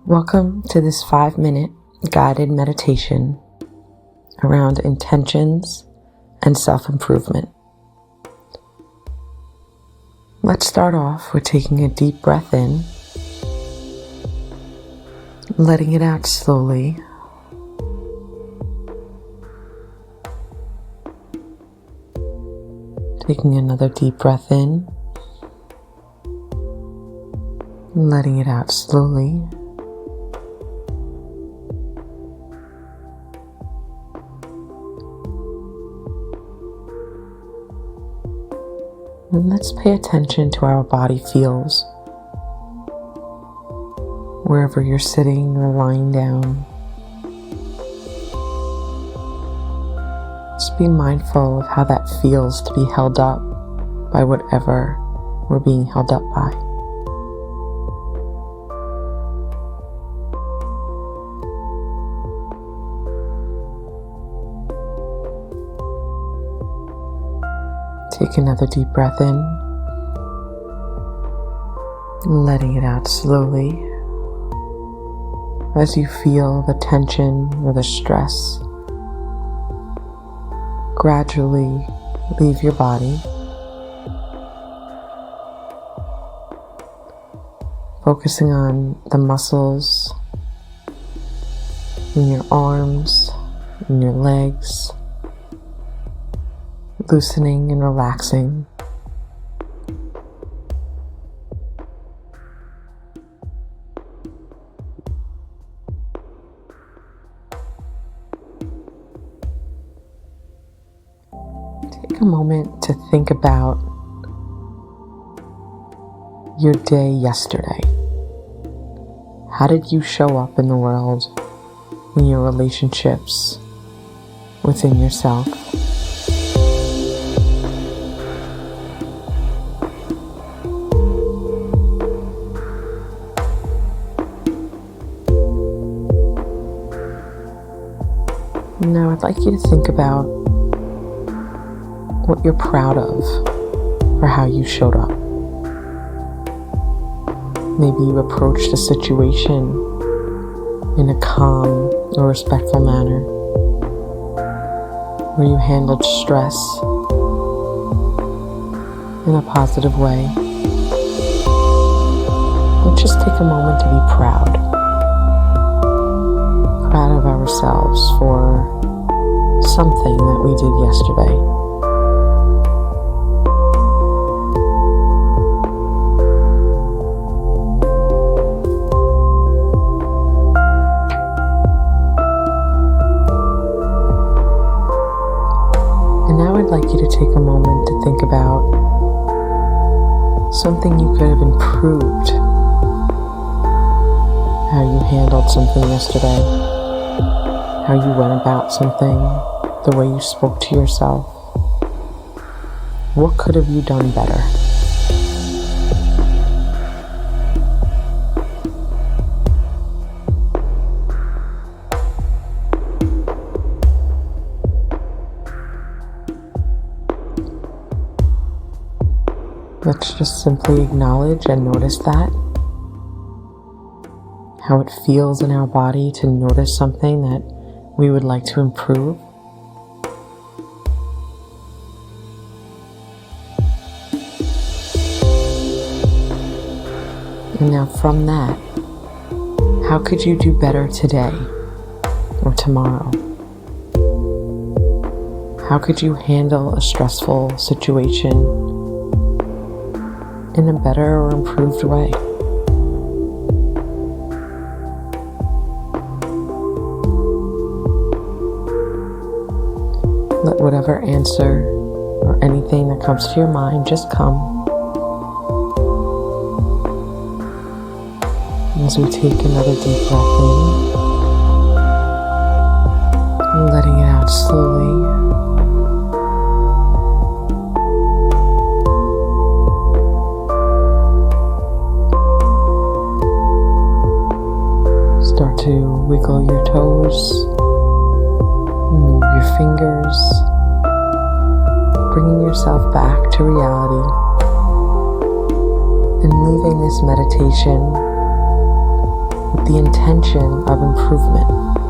Welcome to this 5-minute guided meditation around intentions and self-improvement. Let's start off with taking a deep breath in, letting it out slowly. Taking another deep breath in, letting it out slowly. And let's pay attention to how our body feels, wherever you're sitting or lying down. Just be mindful of how that feels to be held up by whatever we're being held up by. Take another deep breath in, letting it out slowly as you feel the tension or the stress gradually leave your body. Focusing on the muscles in your arms, in your legs, loosening and relaxing. Take a moment to think about your day yesterday. How did you show up in the world, in your relationships, within yourself? Now I'd like you to think about what you're proud of for how you showed up. Maybe you approached a situation in a calm or respectful manner, or you handled stress in a positive way. Let's just take a moment to be proud of ourselves for something that we did yesterday. And now I'd like you to take a moment to think about something you could have improved, how you handled something yesterday, how you went about something, the way you spoke to yourself. What could have you done better? Let's just simply acknowledge and notice that. How it feels in our body to notice something that we would like to improve. And now from that, how could you do better today or tomorrow? How could you handle a stressful situation in a better or improved way? Let whatever answer or anything that comes to your mind just come. As we take another deep breath in, letting it out slowly. Start to wiggle your toes, move your fingers, bringing yourself back to reality and leaving this meditation with the intention of improvement.